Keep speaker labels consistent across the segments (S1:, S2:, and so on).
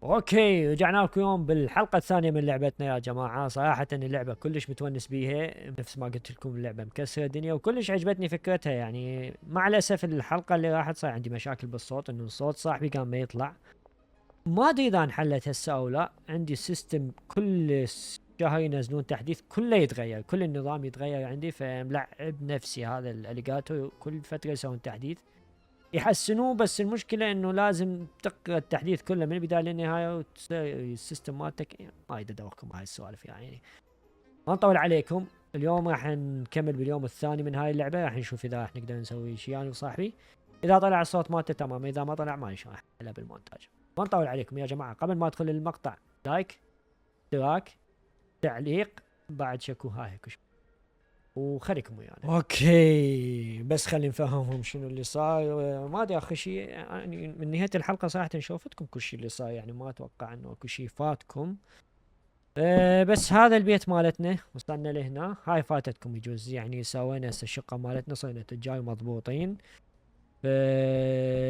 S1: اوكي، رجعنا لكم اليوم بالحلقة الثانية من لعبتنا يا جماعة. صراحة اللعبة كلش متونس بيها، نفس ما قلت لكم اللعبة مكسرة الدنيا وكلش عجبتني فكرتها. يعني مع الأسف الحلقة اللي راحت صار عندي مشاكل بالصوت، انه صوت صاحبي كان ما يطلع. ما ادري اذا انحلت هسه او لا. عندي سيستم كل شهر ينزلون تحديث كله يتغير، كل النظام يتغير عندي، فملعب نفسي هذا الاليجاتور كل فترة يسوون تحديث يحسنوه. بس المشكله انه لازم تقرا التحديث كله من البدايه للنهايه وتسوي السيستم مالتك. ما اريد ادوخكم بهاي السوالف يعني. ما نطول عليكم، اليوم راح نكمل باليوم الثاني من هاي اللعبه. راح نشوف اذا راح نقدر نسوي شيء انا وصاحبي. اذا طلع الصوت مالته تمام، اذا ما طلع ما راح نحلها بالمونتاج. ما نطول عليكم يا جماعه، قبل ما ادخل المقطع لايك، اشتراك، تعليق، بعد شكو هاي كل شيء. وخليكم ويانا. اوكي، بس خلي نفهمهم شنو اللي صار. ما ادري اخر شيء يعني من نهايه الحلقه صراحه شوفتكم كل شيء اللي صار، يعني ما اتوقع انه كل شيء فاتكم. بس هذا البيت مالتنا وصلنا لهنا. هاي فاتتكم يجوز، يعني سوينا هسه الشقه مالتنا، صرنا تجار مضبوطين.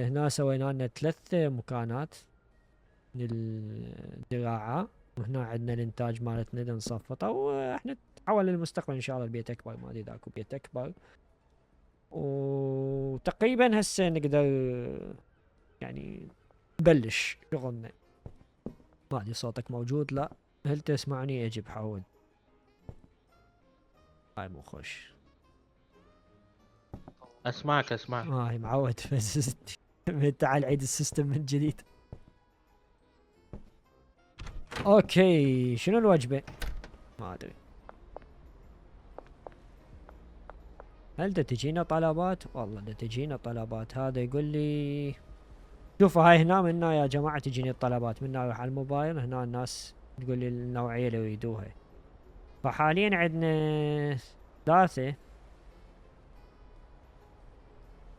S1: هنا سوينا لنا 3 مكانات للزراعه، وهنا عندنا الانتاج مالتنا نصفطه، واحنا نتحول للمستقبل ان شاء الله البيت اكبر. ما ادري اذا اكو بيت اكبر. وتقريبا هسه نقدر يعني نبلش شغلنا. ما ادري صوتك موجود لا؟ هل تسمعني؟ اجب حاول. هاي مو خوش.
S2: اسمعك.
S1: هاي معود بس تعال عيد السيستم من جديد. اوكي، شنو الوجبة؟ ما ادري. هل دا تجينا طلبات؟ والله دا تجينا طلبات. هذا يقول لي شوفوا هاي هنا منا يا جماعة تجيني الطلبات منا. اروح على الموبايل هنا الناس تقول لي النوعية اللي يريدوها. فحاليا عندنا 3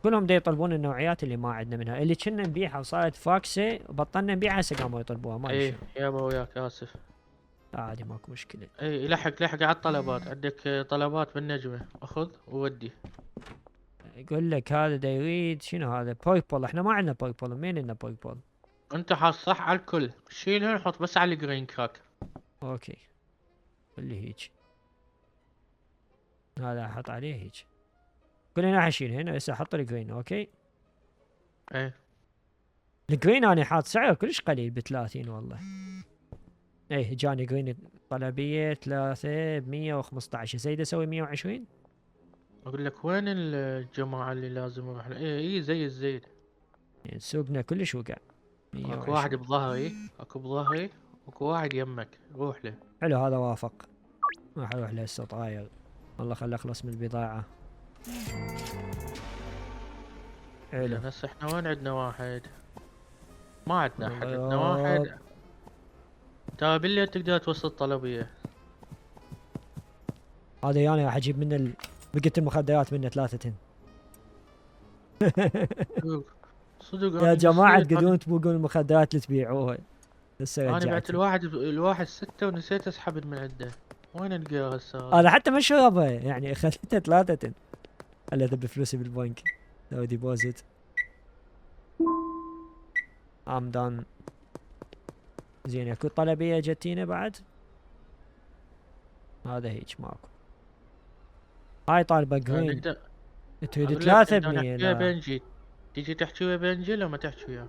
S1: كلهم دا يطلبون النوعيات اللي ما عندنا منها، اللي كنا نبيعها وصارت فاكسة وبطلنا نبيعها هسه قاموا يطلبوها. ما ادري
S2: ايه
S1: شلون.
S2: يابا وياك اسف.
S1: عادي ماكو مشكلة.
S2: ايه لحق على الطلبات، عندك طلبات بالنجمة اخذ وودي.
S1: يقول لك هذا دا يريد شنو هذا؟ بويبل. احنا ما عندنا بويبل، مين لنا بويبل؟
S2: انت حاط صح على الكل، شيلهم حط بس على الجرين كراك.
S1: اوكي، اللي هيج هذا احط عليه هيج. كلنا حشيل هنا هسه احط الجرين. اوكي،
S2: ايه
S1: الجرين انا حاط سعره كلش قليل ب30 والله. ايه جاني جرين طلبية 3 ب115. زيد اسوي 120.
S2: اقول لك وين الجماعة اللي لازم اروح ايه زي الزيد.
S1: يعني سوقنا كلش وقع.
S2: اكو واحد
S1: 120.
S2: بظهري اكو بظهري اكو واحد يمك روح له.
S1: حلو هذا وافق. راح اروح له هسه طاير. والله خل اخلص من البضاعة. حلو.
S2: زين هسه احنا وين عندنا واحد؟ ما عندنا احد، عندنا
S1: الله.
S2: واحد. ترى بالليل تقدر توصل طلبية.
S1: هذا يعني راح اجيب من بقية المخدرات منه 3 تن.
S2: صدق
S1: يا
S2: انا
S1: جماعة
S2: نسيت.
S1: تقدرون تبوقون المخدرات اللي تبيعوها. لسه
S2: انا بعت
S1: رجعتها.
S2: الواحد 6 ونسيت اسحب من عنده. وين القاه هسه هذا؟
S1: انا حتى ما شربها يعني اخذتها 3 تن. خليتها بفلوسي بالبنك. سوي ديبوزيت. ام دان. زين اكو طلبية جتينا بعد. هذا هيك ماكو. هاي طالبة جرين.
S2: نقدر
S1: تريد
S2: اقول لك
S1: 3
S2: نقدر
S1: بمية؟
S2: نحكي ويا
S1: لا.
S2: بنجي. تيجي تحكي ويا بنجي لو ما تحكي وياه؟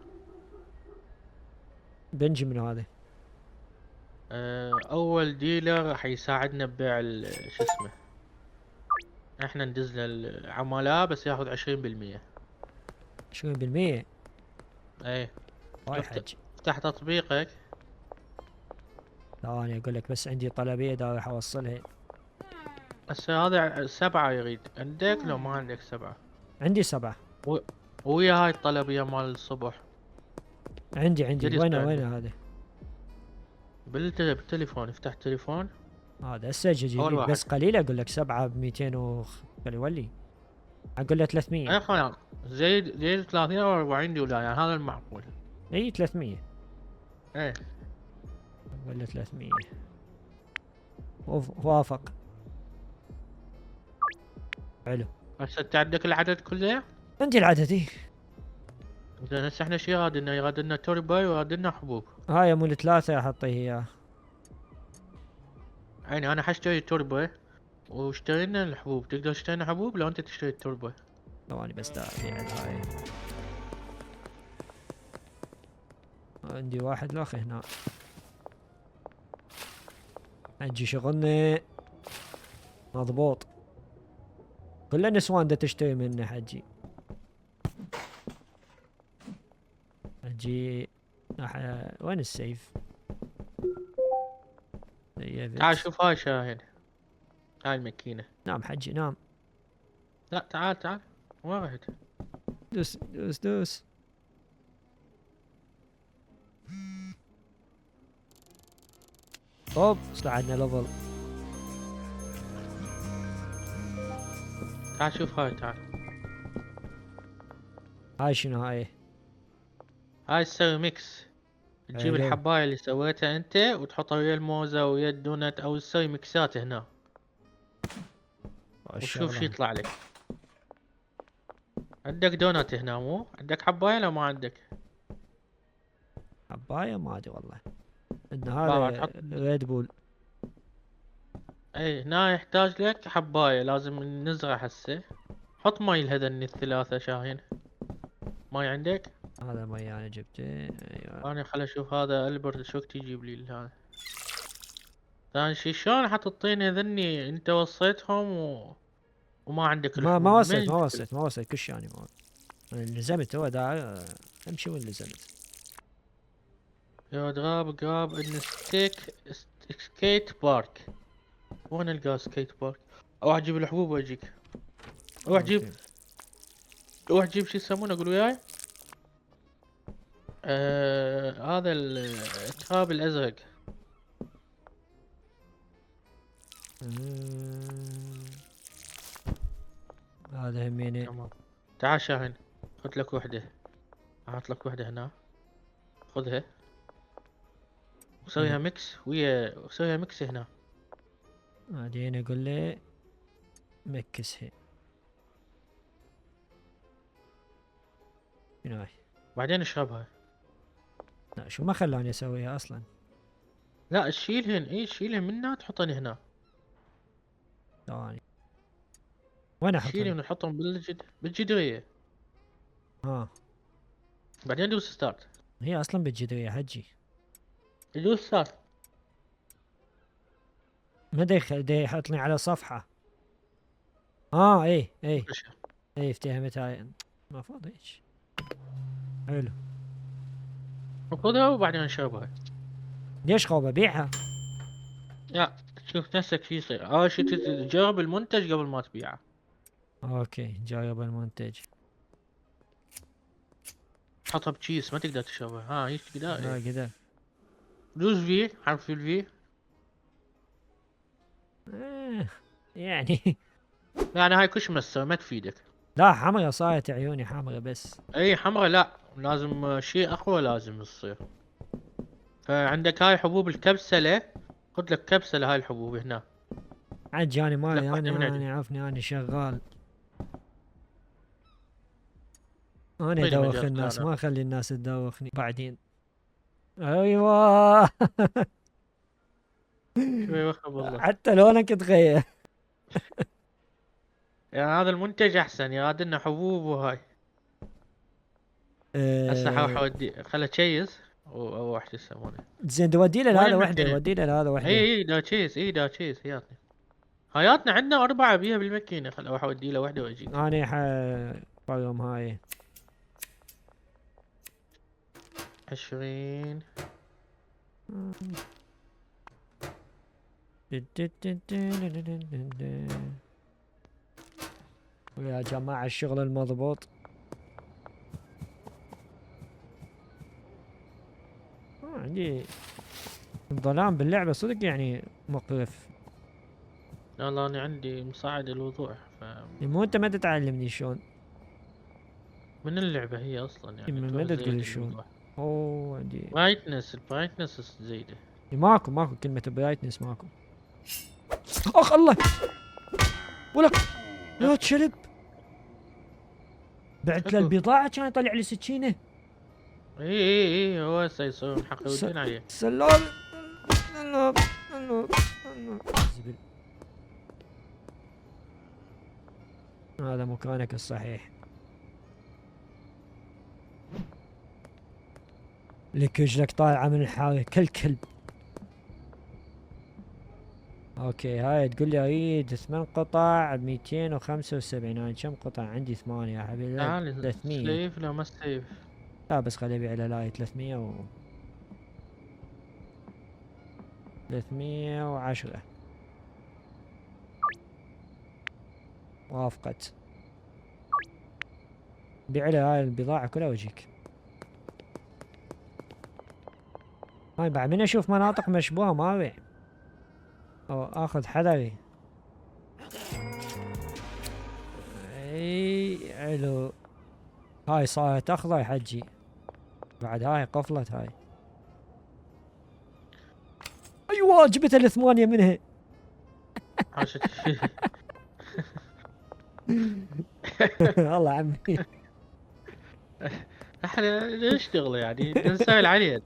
S1: بنجي من هذا.
S2: اول ديلر راح يساعدنا ببيع شو اسمه. احنا ندز له العملاء بس ياخذ 20%.
S1: 20%؟
S2: ايه
S1: واي
S2: شفت.
S1: حج.
S2: افتح تطبيقك.
S1: ثواني اقول لك بس عندي طلبية دا راح اوصلها.
S2: هسه هذا 7 يريد، عندك لو ما عندك 7؟
S1: عندي 7.
S2: و- ويا هاي الطلبية مال الصبح.
S1: عندي
S2: قد
S1: وين
S2: يصير عندك
S1: هذا؟
S2: بالتليفون، افتح التليفون.
S1: هذا هسه
S2: اول
S1: جديد
S2: واحد.
S1: بس قليل. اقول لك 7 ب200 خلي يولي. اقول له 300.
S2: اي خلاص. زيد 30 او 40 دولار يعني هذا المعقول.
S1: اي 300.
S2: ايه
S1: اقول له 300. وافق. حلو.
S2: هسه انت عندك العدد كله.
S1: عندي العدد. إيه.
S2: زين هسه احنا شي يغادلنا؟ يغادلنا تورباي ويغادلنا حبوب.
S1: هاي مو الثلاثة احطيه اياه.
S2: عيني انا حاشتري التورباي واشترينا الحبوب. تقدر تشترينا حبوب لو انت تشتري التورباي.
S1: ثواني بس دا ابيع هاي. عندي واحد الاخ هنا. اجي شغلنا مضبوط. كل النسوان دا تشتري منه حجي. اجي وين السيف؟
S2: تعال شوف هاي شاهين. هاي الماكينة.
S1: نام حجي نام.
S2: لا تعال تعال. وين رحت؟
S1: دوس دوس دوس. اوب صعدنا ليفل.
S2: تعال شوف هاي تعال.
S1: هاي شنو هاي؟
S2: هاي تسوي ميكس. تجيب
S1: حلو.
S2: الحباية اللي سويتها انت وتحطها ويا الموزة ويا الدونت او تسوي ميكسات هنا. وشوف شو يطلع لك. عندك دونت هنا مو؟ عندك حباية لو ما عندك؟
S1: حباية ما ادري والله. ان
S2: بابا
S1: هذا
S2: تحط.
S1: ريد بول.
S2: اي هنا يحتاج لك حباية لازم نزرع هسه. حط ماي لهذني الثلاثة شاهين. ماي عندك؟
S1: هذا مي انا جبته ايوه.
S2: انا خل اشوف هذا البرت شو وقت يجيب لي هذا. ثاني شي شلون حتعطيني هذني انت وصيتهم وما عندك
S1: ما
S2: الحبوب؟
S1: وصلت
S2: من
S1: ما
S2: جبت
S1: وصلت ما وصلت كل شيء يعني ما أنا لزمت هو دا امشي وين لزمت.
S2: يا جراب ان سكيت بارك. وين القى سكيت بارك؟ اروح اجيب الحبوب واجيك. روح جيب.
S1: أوكي.
S2: روح جيب شو يسمونه قول وياي. هذا التراب الازرق.
S1: هذا هميني.
S2: تمام. تعال شاهين. خذ لك وحده. احط لك وحده هنا. خذها. وسويها ميكس وسويها ميكس هنا.
S1: بعدين اقول له مكسها. شنو هاي؟
S2: بعدين اشربها.
S1: لا شو ما خلاني اسويها اصلا.
S2: لا تشيلهن تشيلهن منها تحطهن هنا.
S1: ثواني. وين احطها؟
S2: تشيلهن وتحطهم بالجدرية.
S1: ها
S2: بعدين دوس ستارت.
S1: هي اصلا بالجدرية حجي.
S2: دوس ستارت.
S1: ما دا يحطني على صفحة. اي افتهمت هاي. المفروض هيك. حلو.
S2: خذها وبعدين اشربها.
S1: ليش خوبة بيعها؟
S2: لا شوف نفسك شو يصير. اول شي تجرب المنتج قبل ما تبيعه.
S1: اوكي جايب المنتج.
S2: حطها بكيس ما تقدر تشربها. هيك
S1: لا
S2: تقدر.
S1: قدر.
S2: دوس في حرف الفي.
S1: يعني
S2: يعني هاي كش مسة ما تفيدك.
S1: لا حمرة صارت عيوني حمرة بس.
S2: اي حمرا لا لازم شيء اقوى لازم يصير. فعندك هاي حبوب الكبسلة. خذ لك كبسلة هاي الحبوب هنا.
S1: عجاني مالي
S2: لك واحدة من عندي.
S1: انا عفني انا شغال. انا
S2: طيب
S1: ادوخ
S2: مجال
S1: الناس
S2: هذا.
S1: ما اخلي الناس تدوخني بعدين. ايوه.
S2: شوي وخب والله.
S1: حتى لونك تغير.
S2: يعني هذا المنتج احسن يغادلنا حبوب وهاي. هسه حروح اودي خله تشيز واروح شو يسمونه.
S1: زين دودي له
S2: وين
S1: هذا وحده
S2: الماكينة؟
S1: دودي له هذا وحده.
S2: اي دا تشيز دا تشيز هياتني. هياتنا عندنا 4 بيها بالماكينة. خل اروح اودي له وحده واجيك.
S1: انا حرم هاي
S2: 20.
S1: ويا جماعة الشغل المضبوط. عندي الظلام باللعبة صدق يعني مقرف.
S2: لا لا انا عندي مساعد الوضوح
S1: مو انت ما تتعلمني شلون.
S2: من اللعبة هي اصلا يعني
S1: ما
S2: تروح
S1: تقول لي
S2: زيادة
S1: شلون.
S2: الوضوح.
S1: اوه عندي
S2: البرايتنس زايدة.
S1: ماكو كلمة برايتنس ماكو. اخ الله ولك يا شلب. بعت له
S2: شكو.
S1: البضاعة كان يطلع لي سكينة.
S2: اي هو هسه يصيرون حق
S1: س-
S2: يودون عليه.
S1: سلام. سلام. سلام. سلام. زبل. هذا مكانك الصحيح. لك رجلك طالعة من الحاوية كالكلب. اوكي هاي تقول لي اريد 8 قطع ب 275. هاي كم قطع عندي؟ 8 يا حبيبي. لا،
S2: تعال
S1: 300.
S2: سليف لا ما سليف.
S1: لا بس خلي ابيع لاي 300 310. وافقت. بيع لي هاي البضاعة كلها واجيك. هاي بعد من اشوف مناطق مشبوهة ما ابيع او اخذ حذري. اي حلو. هاي صارت اخضر يا حجي. بعد هاي قفلت هاي. ايوه جبت الثمانية منها.
S2: عاشت.
S1: والله عمي.
S2: احنا نشتغل يعني نسوي العليل.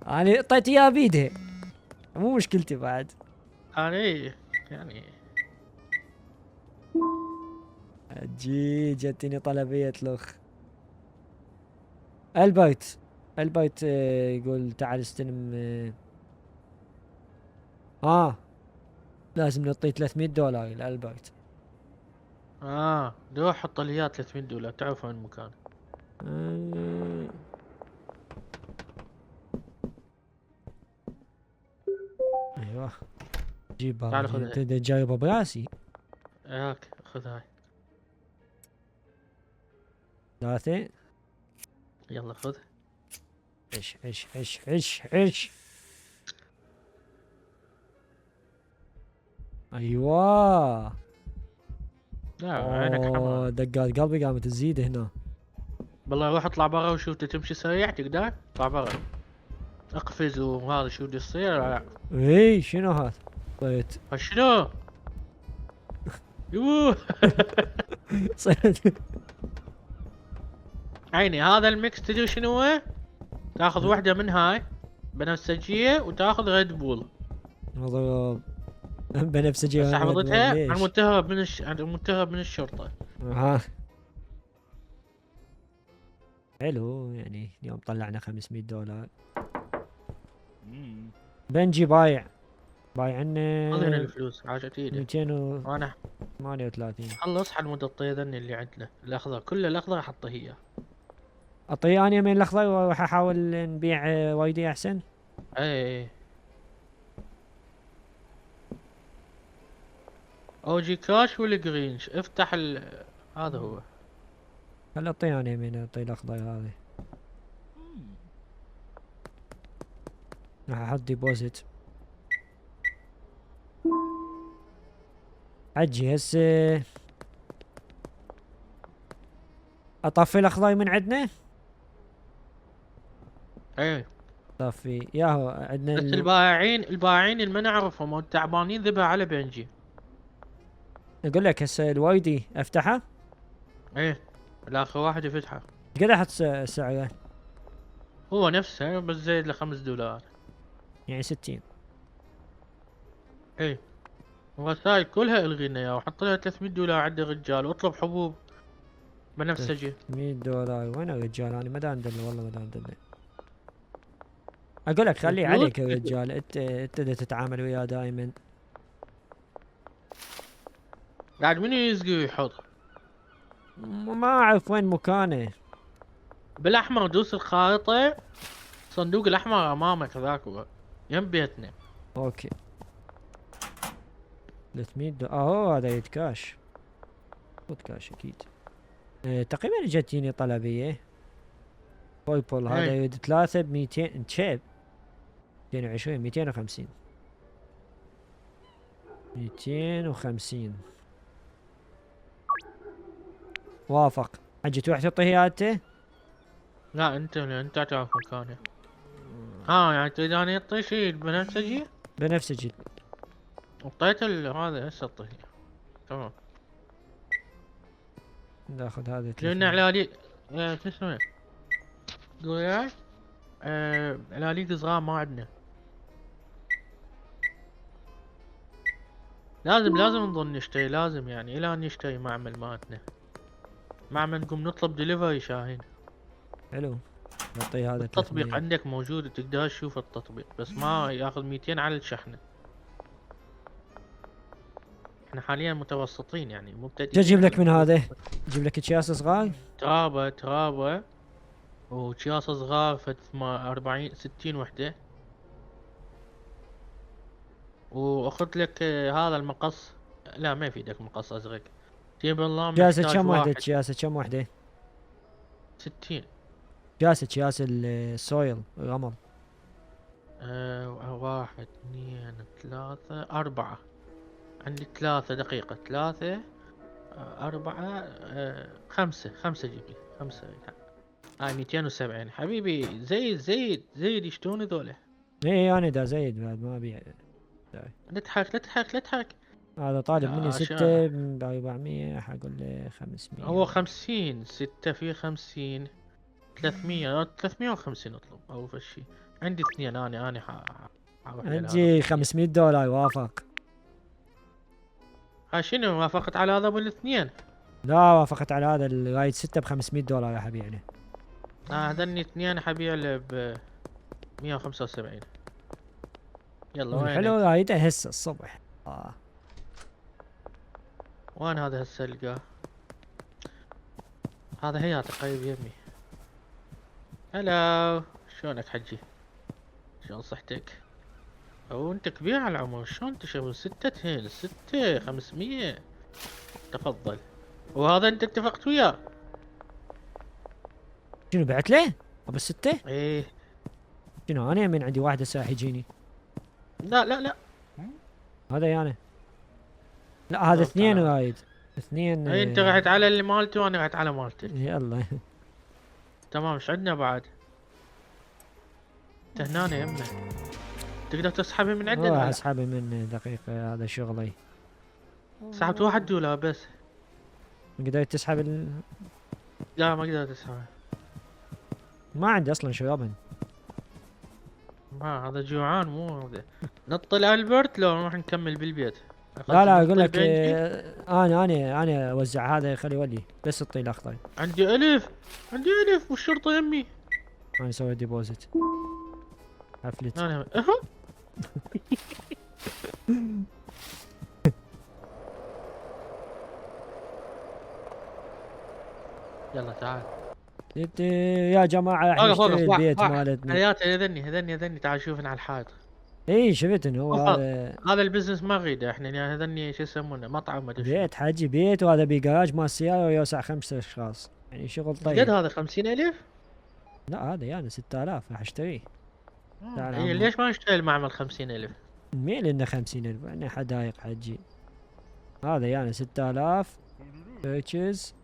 S1: انا اعطيت اياها بيدها، مو مشكلتي بعد.
S2: انا إيه، يعني
S1: جتني طلبية لخ. البرت. البرت يقول تعال استلم. لازم نعطيه $300 لالبرت.
S2: روح حط لي اياه $300 تعرف وين المكان.
S1: آه. ايوه جيب بابا
S2: تعال خذها.
S1: انت تجربه براسي.
S2: هاك خذ هاي.
S1: 3.
S2: يلا خذ.
S1: عش عش عش عش عش. ايوه.
S2: لا عينك حمراء.
S1: دقات قلبي قامت تزيد هنا.
S2: بالله روح اطلع برا وشوف تمشي سريع تقدر. اطلع برا اقفز وهذا شو بده يصير. لا
S1: اي شنو هذا؟ صيت.
S2: شنو؟ يوه.
S1: صيت.
S2: عيني هذا الميكس تدري شنو هو؟ تاخذ واحدة من هاي بنفسجية وتاخذ ريد بول.
S1: مضروب. بنفسجي.
S2: بس حفظتها عن
S1: ليش؟
S2: متهرب عن متهرب من الشرطة.
S1: ها حلو يعني اليوم طلعنا $500. بنجي بايع عنا
S2: خذ هنا الفلوس حاجة ايده. وانا
S1: 238.
S2: خلص حد الطيدن اللي عندنا الاخضر كله الاخضر احطه هي.
S1: اعطيه انا من الاخضر واروح احاول نبيع وايدي احسن.
S2: اي او جي كاش والجرينش افتح هذا هو.
S1: هلا اعطيه انا من اعطيه الاخضر هذا. راح احط ديبوزيت. حجي هسه اطفي الاخضر من عندنا.
S2: اي
S1: طفي ياهو عندنا
S2: بس البائعين اللي ما نعرفهم او التعبانين ذبها على بنجي.
S1: اقول لك هسه الوايدي افتحه.
S2: ايه الاخر واحد يفتحه.
S1: قد احط سعره؟
S2: هو نفسه بس زايد له $5.
S1: يعني 60.
S2: ايه الرسائل كلها الغي لنا اياها وحط لها $300 عند الرجال واطلب حبوب بنفسجي.
S1: $100 وين الرجال؟ انا ما داندل والله ما داندل. اقول لك خليه
S2: الفلوس
S1: عليك الرجال. انت دا تتعامل وياه دائما.
S2: بعد منو يزقي ويحط
S1: ما اعرف وين مكانه.
S2: بالاحمر. دوس الخارطة الصندوق الاحمر امامك ذاك هو يم بيتنا.
S1: اوكي $300. هذا يد كاش. خذ كاش اكيد. تقريبا جتيني طلبية. بول هذا
S2: ايه
S1: يد 3 ب 200 تشيب. 220 250. 250 وافق. حجي تروح تعطيه انت؟
S2: لا انت تعرف مكانه. يعني تريد اني اعطي شي بنفسجي.
S1: بنفسجي.
S2: اعطيت هذا هسه اعطيه. تمام.
S1: ناخذ هذا
S2: لان
S1: 300.
S2: علالي شو اسمه تقول وياي؟ الاليق صغار ما عندنا. لازم نظل نشتري، لازم يعني الى ان نشتري معمل مالتنا. معمل نقوم نطلب دليفري شاهين.
S1: حلو. نعطيه هذا
S2: التطبيق
S1: 300.
S2: عندك موجود، تقدر تشوف التطبيق، بس ما ياخذ 200 على الشحنة. احنا حاليا متوسطين يعني مبتدئين.
S1: اجيب لك من هذا، اجيب لك اكياس صغار.
S2: ترابة وشياس صغار فد 40 60 وحدة. واخذ لك هذا المقص. لا ما يفيدك مقص ازرق. جيب الله
S1: اكياس
S2: محتاج
S1: كم وحده؟
S2: واحد.
S1: اكياس كم وحده؟
S2: 60.
S1: اكياس السويل الرمل.
S2: واحد اثنين ثلاثة أربعة. عندي 3 دقيقة 3 4 5 جيب لي 5. هاي 270 حبيبي. زيد يشتون ذولا.
S1: ايه انا دا زايد بعد ما ابيع.
S2: لا تحرك.
S1: هذا طالب مني
S2: يا
S1: 6 ب 400، حقول له 500.
S2: هو 50 6 في 50 300 350 اطلب أول شيء. عندي 2 أنا حروح لهذا.
S1: عندي $500 وافق.
S2: شنو وافقت على هذا بالاثنين؟
S1: لا وافقت على هذا الرايد 6 ب $500 يا حبيبي.
S2: هذني 2 حبيع له ب 175. يلا
S1: الحلو
S2: وينك؟
S1: رايده هسه الصبح.
S2: وين هذا هسه القاه؟ هذا هياته قريب يمي. هلا شلونك حجي؟ شلون صحتك؟ او انت كبير على العمر، شلون تشرب 6 هيل 6 500؟ تفضل. وهذا انت اتفقت وياه؟
S1: شنو بعت له؟ ابو 6؟
S2: ايه.
S1: شنو انا من عندي واحد هسه راح يجيني.
S2: لا.
S1: هذا يعني. لا هذا
S2: طب
S1: 2
S2: تعال.
S1: رايد. 2.
S2: اي انت رحت على اللي مالتي وانا رحت على مالتك.
S1: يلا.
S2: تمام. ايش عندنا بعد؟ انت هنا يمه. تقدر تسحبه من عندنا
S1: راح
S2: ولا؟
S1: اسحبه من دقيقة، هذا شغلي.
S2: سحبت 1 دولار بس.
S1: قدرت تسحب
S2: لا ما قدرت اسحبه.
S1: ما عندي اصلا شرابن.
S2: ما هذا جوعان مو هذا. نطل البرت لو نروح نكمل بالبيت.
S1: لا
S2: نطل
S1: اقول لك
S2: بنجي.
S1: انا اوزع هذا، خلي يولي بس الطي الاخضر.
S2: عندي 1000 والشرطة يمي.
S1: انا اسوي ديبوزيت. حفلت.
S2: انا يلا تعال.
S1: يا جماعة احنا
S2: وقف
S1: نشتري البيت
S2: واحد.
S1: مالتنا.
S2: هذني تعال شوفنا على الحائط.
S1: اي شفت انه هو
S2: وقف.
S1: هذا
S2: هذا البزنس ما اريده احنا يعني هذني شو يسمونه مطعم ما ادري شو.
S1: بيت حجي، بيت وهذا بجراج مال السيارة ويوسع 5 اشخاص، يعني شغل
S2: قد
S1: طيب.
S2: هذا 50,000؟
S1: لا هذا يعني 6000 راح اشتريه. تعال
S2: إيه
S1: عمو.
S2: ليش ما نشتري المعمل 50,000؟
S1: مين لنا 50,000 عندنا حدايق حجي. هذا يعني 6000 بيرتشز.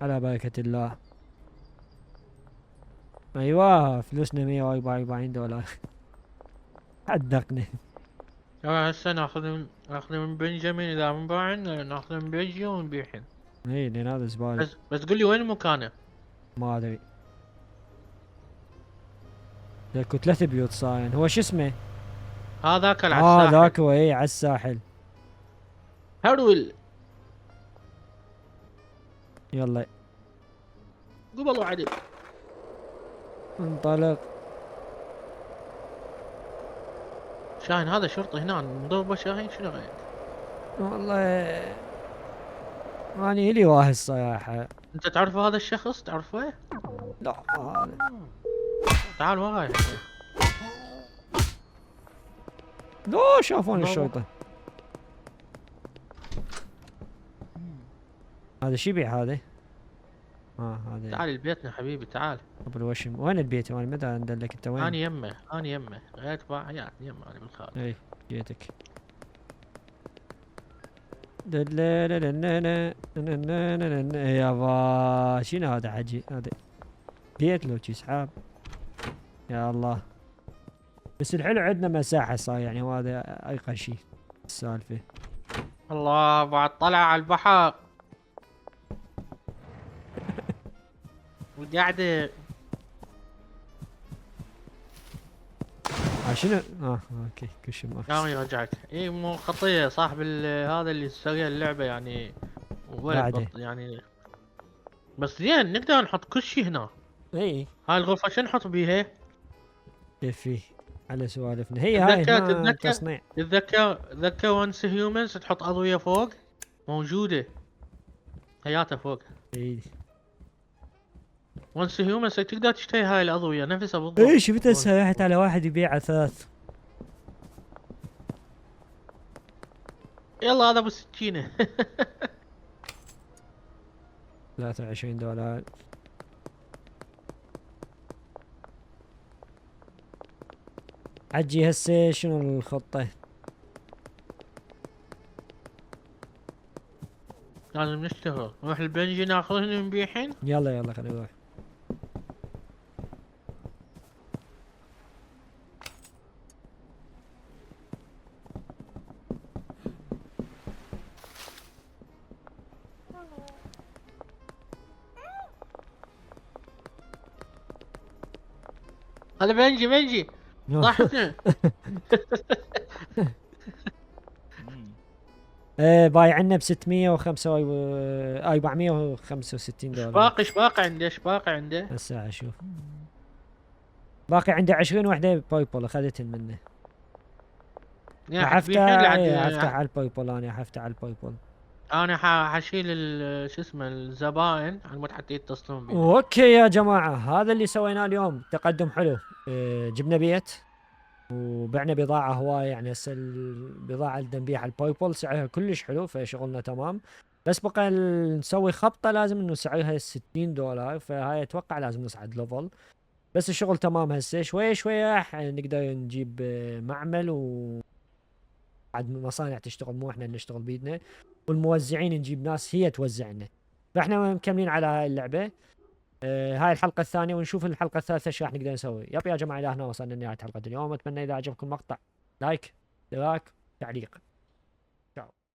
S1: على بركة الله. ايوه فلوسنا $144. حدقنا.
S2: هسه ناخذ من بنجامين اذا من باعن ناخذ من بيجي ونبيعهن.
S1: اي لان هذا زبالة.
S2: بس قول لي وين مكانه؟
S1: ما ادري. اكو 3 بيوت صاين. هو شو اسمه؟
S2: هذاك على الساحل.
S1: ذاك هو اي على الساحل.
S2: هرول.
S1: يلا
S2: قبل وعدل.
S1: انطلق.
S2: شاهين هذا شرطي هنا مضربه شاهين شنو غير؟
S1: والله اني الي واحد صراحة.
S2: انت تعرف هذا الشخص تعرفه؟
S1: لا هذا
S2: تعال وراي.
S1: لا شافوني
S2: بابا.
S1: الشرطة. هذا شو يبيع هذا؟ هذا
S2: تعال لبيتنا حبيبي تعال.
S1: ابو الوشم. وين البيت؟ انا متى ندلك انت وين؟
S2: انا يمه غير باعيات يمه انا بالخارج.
S1: اي جيتك. يابا شنو هذا حجي؟ هذا بيت لو شي سحاب. يا الله. بس الحلو عندنا مساحة صار، يعني وهذا أيقى شيء السالفة.
S2: الله بعد طلع على البحر. قاعدة
S1: شنو؟ اوكي كل شيء ما
S2: قام يرجعك. اي مو خطية صاحب هذا اللي سوى اللعبة يعني، ولد
S1: بعدين.
S2: بط يعني. بس زين نقدر نحط كل شيء هنا.
S1: اي
S2: هاي الغرفة شو نحط بيها؟
S1: كيف فيه على سوالفنا هي هاي هنا تصنيع.
S2: تتذكر وانس هيومنز تحط اضوية فوق موجودة، هياتها فوق.
S1: اي
S2: وانس هيومنز تقدر تشتري هاي الاضوية نفسها بالضبط.
S1: اي شفت هسه رحت على واحد يبيع اثاث.
S2: يلا هذا ابو سكينة.
S1: $23. عجي هسه شنو الخطة؟
S2: لازم نشتغل، نروح البنجي ناخذهن ونبيعهن.
S1: يلا يلا خلينا نروح.
S2: هذا بنجي ضحكنا.
S1: ايه بايعنا ب 605 $465.
S2: ايش باقي عنده؟
S1: هسه اشوف. باقي عنده 20 وحده باي بول اخذتهن منه.
S2: يعني تبيعهن
S1: حفتها على الباي بول، انا حفتها على الباي بول.
S2: انا حشيل شو اسمه الزبائن على مود حتى يتصلون بي.
S1: اوكي يا جماعه هذا اللي سويناه اليوم، تقدم حلو. جبنا بيت وبعنا بضاعه هوايه، يعني هسه البضاعه اللي نبيعها على الباي بول سعرها كلش حلو، فشغلنا تمام. بس بقى نسوي خبطه لازم انه سعرها $60، فهاي اتوقع لازم نصعد ليفل. بس الشغل تمام هسه، شوي شوي راح نقدر نجيب معمل بعد مصانع تشتغل، مو احنا نشتغل بيدنا، والموزعين نجيب ناس هي توزع لنا. فاحنا مكملين على هاي اللعبه. هاي الحلقه الثانيه، ونشوف الحلقه الثالثه ايش راح نقدر نسوي. يا جماعه الى هنا وصلنا لنهايه حلقه اليوم. اتمنى اذا عجبكم المقطع لايك، اشتراك، تعليق.